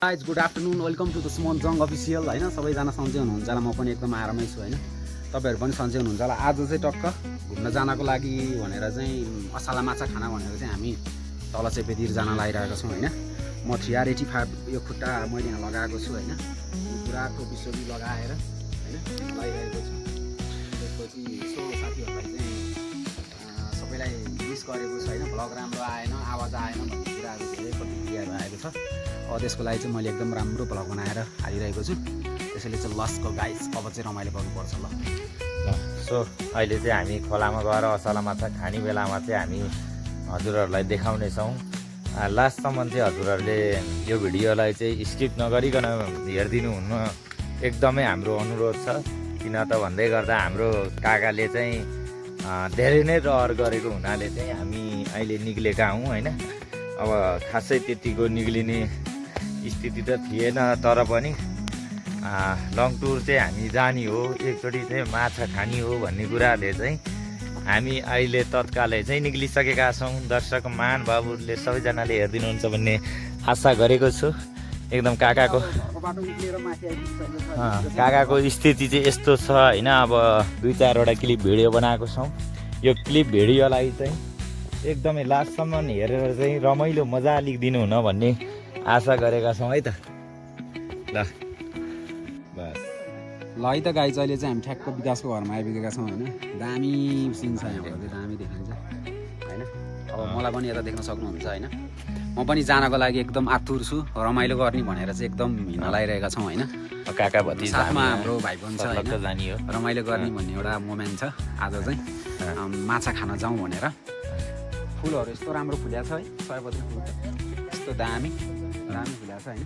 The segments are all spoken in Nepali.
Guys good afternoon welcome to the Suman Jang official होइन सबैजना सन्चै हुनुहुन्छ होला म पनि एकदम आरामै छु होइन तपाईँहरू पनि सन्चै हुनुहुन्छ होला आज चाहिँ टक्क घुम्न जानको लागि भनेर चाहिँ असला माछा खाना भनेर चाहिँ हामी तल चेपेतिर जान लागिरहेको छौँ होइन म 3R85 यो खुट्टा मैले यहाँ लगाएको छु होइन पुरा टोपी सोपी लगाएर होइन लगाइरहेको छु त्यसपछि यसो साथीहरूलाई चाहिँ सबैलाई मिस गरेको छु होइन भ्लग राम्रो आएन आवाज आएन भन्ने कुराहरू धेरै प्रतिक्रियाहरू आएको छ त्यसको लागि चाहिँ मैले एकदम राम्रो भ्लग बनाएर हालिरहेको छु त्यसैले चाहिँ लसको गाइस अब चाहिँ रमाइलो गर्नुपर्छ ल सो अहिले चाहिँ हामी खोलामा गएर असला माछा खाने बेलामा चाहिँ हामी हजुरहरूलाई देखाउनेछौँ लास्टसम्म चाहिँ हजुरहरूले यो भिडियोलाई चाहिँ स्किप नगरिकन हेरिदिनु हुन एकदमै हाम्रो अनुरोध छ किन त भन्दै गर्दा हाम्रो काकाले चाहिँ धेरै नै रहर गरेको हुनाले चाहिँ हामी अहिले निक्लेका हौँ होइन अब खासै त्यतिको निक्लिने स्थिति त थिएन तर पनि लङ टुर चाहिँ हामी जाने हो एकचोटि चाहिँ माछा खाने हो भन्ने कुराले चाहिँ हामी अहिले तत्कालै चाहिँ निक्लिसकेका छौँ दर्शक महानुभावहरूले सबैजनाले हेरिदिनुहुन्छ भन्ने आशा गरेको छु एकदम काकाको स्थिति चाहिँ यस्तो छ होइन अब 2-4वटा क्लिप भिडियो बनाएको छौँ यो क्लिप भिडियोलाई चाहिँ एकदमै लास्टसम्म हेरेर चाहिँ रमाइलो मजा लिइदिनु हुन भन्ने आशा गरेका छौँ है त ल बस ल है त गाइज अहिले चाहिँ हामी ठ्याक्क विकासको घरमा आइपुगेका छौँ होइन दामी सिन छ यहाँबाट दामी देखिन्छ होइन अब मलाई पनि यता देख्न सक्नुहुन्छ होइन म पनि जानको लागि एकदम आतुर छु रमाइलो गर्ने भनेर चाहिँ एकदम हिँड्न लागिरहेका छौँ होइन काका भतिजा साथमा हाम्रो भाइ पनि छ होइन जाने हो रमाइलो गर्ने भन्ने एउटा मोमेन्ट छ आज चाहिँ माछा खान जाउँ भनेर फुलहरू यस्तो राम्रो फुल्या छ है सयपत्री फुल यस्तो दामी फुल्या छ होइन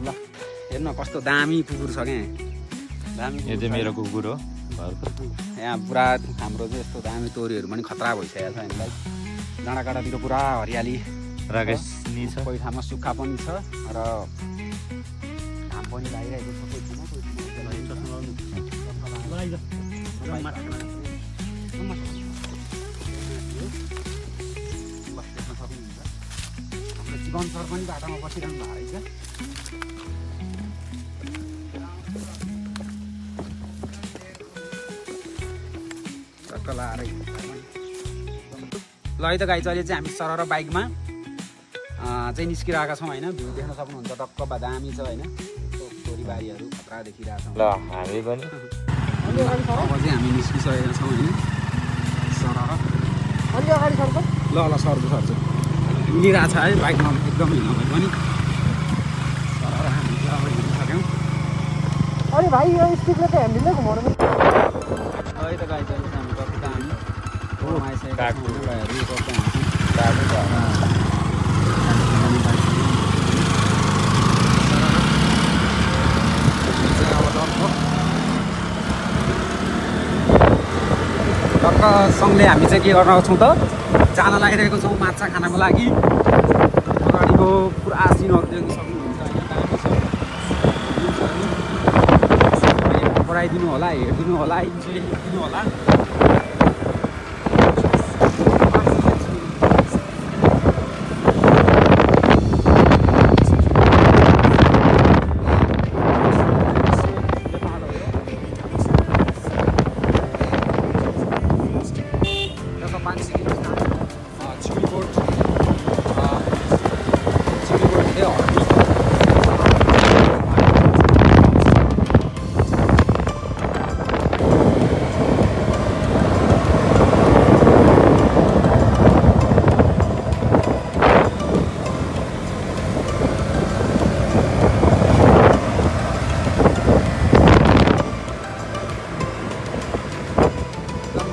ल हेर्न कस्तो दामी कुकुर छ क्या दामी यो चाहिँ मेरो कुकुर हो यहाँ पुरा हाम्रो चाहिँ यस्तो दामी तोरीहरू पनि खतरा भइसकेको छ हामीलाई डाँडाकाँडातिर पुरा हरियाली राकेश नि छ कोही ठाउँमा सुक्खा पनि छ र घाम पनि लागिरहेको छ कोही जीवन सर पनि बाटोमा बसिरहनु भएको रहेछ ल है त गाई अहिले चाहिँ हामी सरर बाइकमा चाहिँ निस्किरहेका छौँ होइन भ्यू देख्न सक्नुहुन्छ टक्क दामी छ होइन छोरीबारीहरू खतरा देखिरहेको छौँ ल हामी पनि अब चाहिँ हामी निस्किसकेका छौँ होइन सरर अलि अगाडि सर्छ ल सर्छु मिलिरहेको छ है बाइकमा एकदम हिँड्न भए पनि सरर हामी अगाडि हिँडिसक्यौँ अनि भाइ यो स्टिकले त ह्यान्डलमै घुमाउनु है त गाई अहिले चाहिँ हामी टक्क हामी आइसकेका छौँ सँगले हामी चाहिँ के गर्न आउँछौँ त जान लागिरहेको छौँ माछा खानको लागि अगाडिको पुरा सिनहरू देख्न सक्नुहुन्छ होइन बढाइदिनु होला हेरिदिनु होला इन्जोय दिनु होला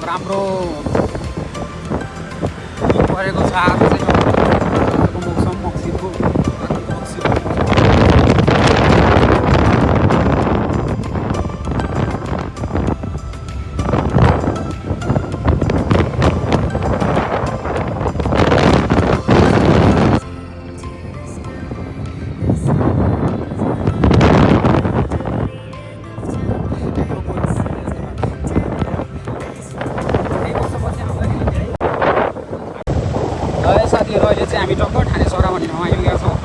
राम्रो परेको छ आज चाहिँ मौसम मक्सिरको साथीहरू अहिले चाहिँ हामी टक्क ठाने सरा भन्ने ठाउँमा आइपुगेका छौँ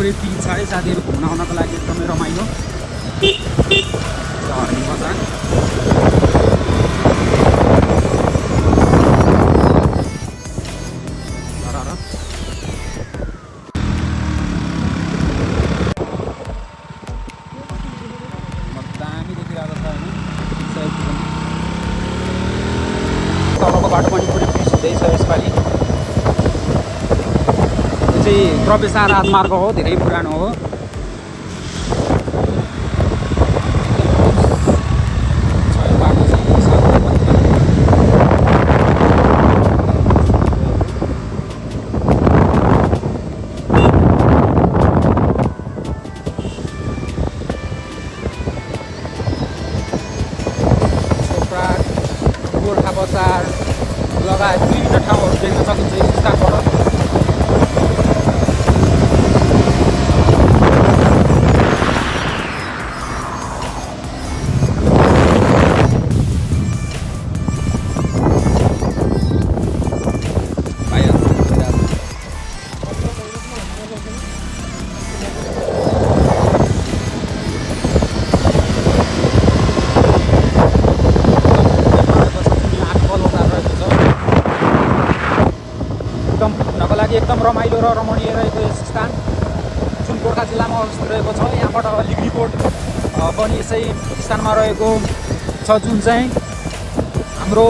यति इच्छा है साथीहरू घुम्न आउनको लागि एकदमै रमाइलो हर्नी बजार दामी देखिरहेको छ होइन तलको बाटो पनि पुरै पिच हुँदैछ यसपालि यो चाहिँ प्रवेशार राजमार्ग हो धेरै पुरानो हो गोर्खा बजार लगायत विभिन्न ठाउँहरू देख्न सकिन्छ यस स्थानबाट एकदम रमाइलो र रमणीय रहेको यस स्थान जुन गोर्खा जिल्लामा अवस्थित रहेको छ यहाँबाट लिग्रीकोट पनि यसै स्थानमा रहेको छ जुन चाहिँ हाम्रो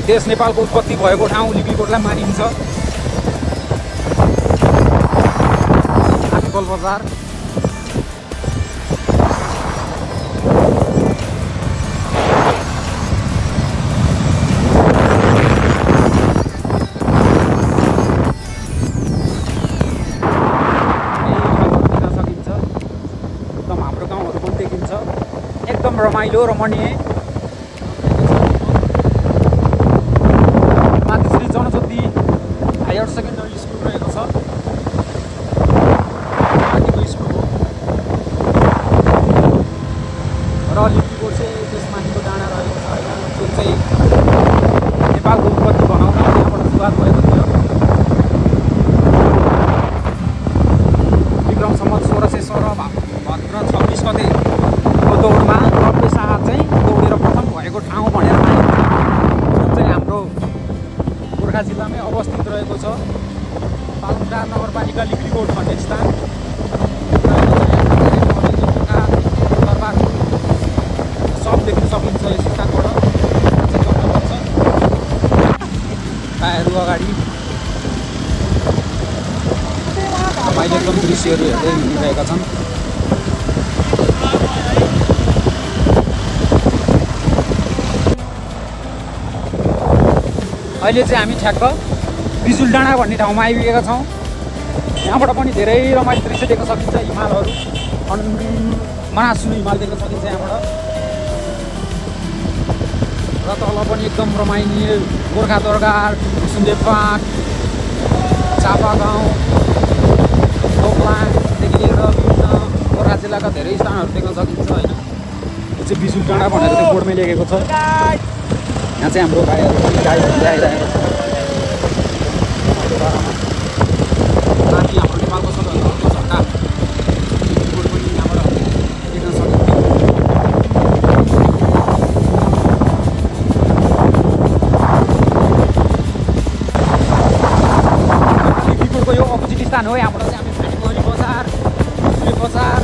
देश नेपालको उत्पत्ति भएको ठाउँ लिग्रीकोटलाई मानिन्छ आठकल बजार एकदम रमाइलो रमणीय माथि श्री जनज्योति हायर सेकेन्डरी स्कुल रहेको छ माथिको स्कुल हो र लिग्रीकोट चाहिँ त्यसमाथिको डाँडा रहेको छ होइन जुन चाहिँ नेपालको उत्पत्ति बनाउन यहाँबाट सुरुवात भएको थियो विक्रम सम्वत 1616 भाद्र 26 गते दौडमा रब्बे शाह चाहिँ दौडेर प्रथम भएको ठाउँ भनेर मानिन्छ जुन चाहिँ हाम्रो गोर्खा जिल्लामै अवस्थित रहेको छ बालुङटार नगरपालिका लिग्रीकोट भन्ने स्थान दरबार सब देख्न सकिन्छ यस स्थानबाट टायरहरू अगाडि रमाइलो एकदम दृश्यहरू हेर्दै हिँडिरहेका छन् अहिले चाहिँ हामी ठ्याक्क बिजुल डाँडा भन्ने ठाउँमा आइपुगेका छौँ यहाँबाट पनि धेरै रमाइलो दृश्य देख्न सकिन्छ हिमालहरू महासु हिमाल देख्न सकिन्छ यहाँबाट र तल पनि एकदम रमाइलो गोर्खा दरगाह सुन्दे फाँट चापा गाउँ दोक्लादेखि लिएर विभिन्न गोर्खा जिल्लाका धेरै स्थानहरू देख्न सकिन्छ होइन यो चाहिँ बिजुल डाँडा भनेर चाहिँ बोर्डमै लेखेको छ यहाँ चाहिँ हाम्रो भाइहरू पनि गाई हिँड्दै आइरहेको छ माथि हाम्रो नेपालको सबैभन्दा अर्को झन्डा लिग्रीकोट पनि यहाँबाट देख्न सकिन्छ लिग्रीकोटको यो अपोजिट स्थान हो यहाँबाट चाहिँ हामी भाइगोरी बजार बजार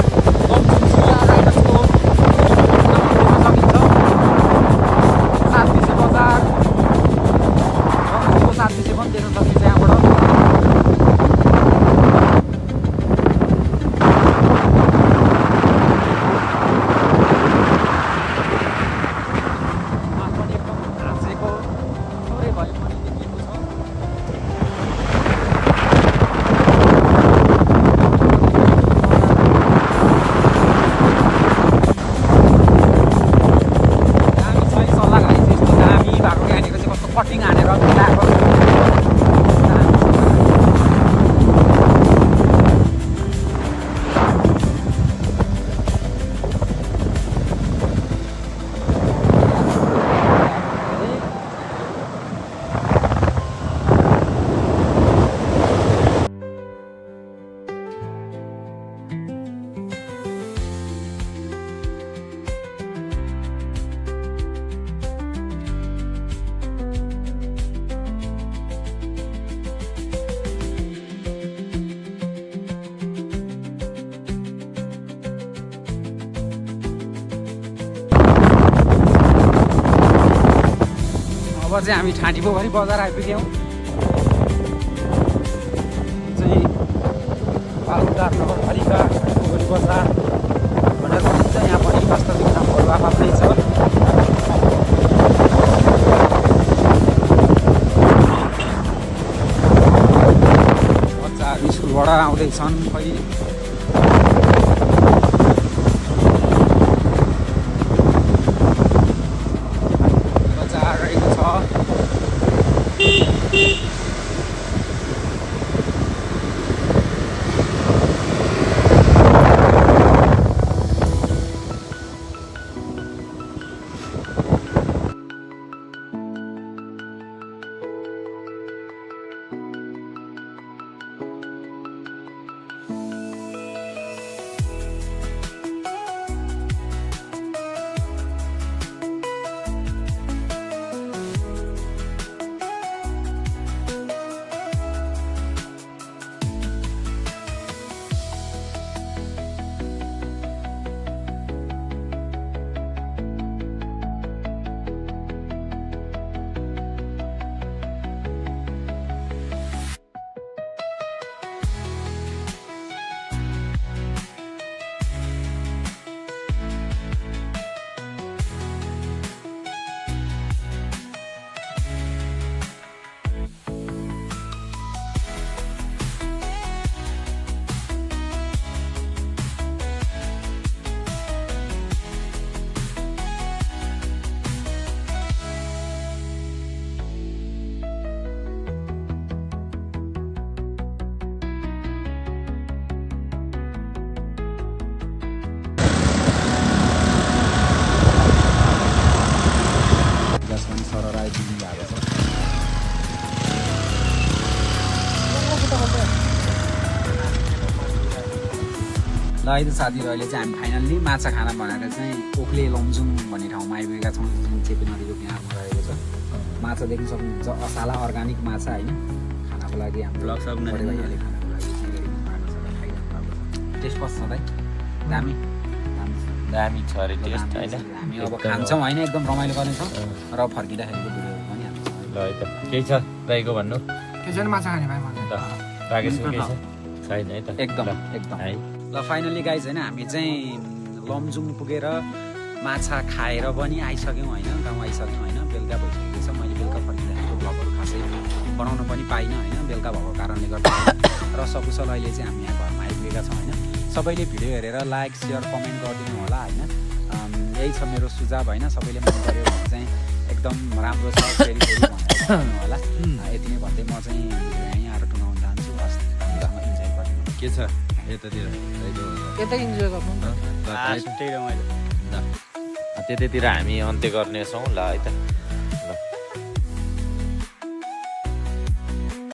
चाहिँ हामी ठाँटी पोखरी बजार आइपुग्यौँ चाहिँ बालुदार नगरपालिका ठाँटी पोखरी बजार भनेर भनिन्छ। यहाँ पनि वास्तविक नामहरू आफ्नै छ। बच्चाहरू स्कुलबाट आउँदैछन् खै ल है त साथीहरू, अहिले चाहिँ हामी फाइनल्ली माछा खाना भनेर चाहिँ ओखले लमजुङ भन्ने ठाउँमा आइपुगेका छौँ, जुन चेपी नदीको किनारमा रहेको छ। माछा देख्न सक्नुहुन्छ, असाला अर्ग्यानिक माछा होइन, खानाको लागि हाम्रो बडे भाइहरूले खानाको लागि खाइरहनु भएको छ। टेस्ट कस्तो छ दाइ? दामी दामी छ अरे टेस्ट होइन। हामी अब खान्छौँ होइन, एकदम रमाइलो गर्नेछौँ र फर्किँदाखेरिको भिडियोहरू पनि हाल्छौँ। ल है त केही छ दाइको भन्नु? के छैन माछा खाने भाइ मलाई। ल राकेशको केही छ? छैन है त? एकदम एकदम है। ल फाइनली गाइज होइन, हामी चाहिँ लमजुङ पुगेर माछा खाएर पनि आइसक्यौँ होइन, गाउँ आइसक्यौँ होइन। बेलुका भइसकेको छ। मैले बेलुका फर्किँदाखेरि भ्लगहरू खासै बनाउन पनि पाइनँ होइन, बेलुका भएको कारणले गर्दा। र सकुशल अहिले चाहिँ हामी यहाँ घरमा आइपुगेका छौँ होइन। सबैले भिडियो हेरेर लाइक सेयर कमेन्ट गरिदिनु होला होइन। यही छ मेरो सुझाव होइन। सबैले मन पऱ्यो भने चाहिँ एकदम राम्रो छ, फेरि फेरि भन्नु होला। यति नै भन्दै म चाहिँ यहीँ आएर टुङ्गाउन चाहन्छु। हस्, इन्जोय गरिदिनु। के छ यतातिर यतै इन्जोय गर्नु नि त। त्यतैतिर हामी अन्त्य गर्नेछौँ। ल है त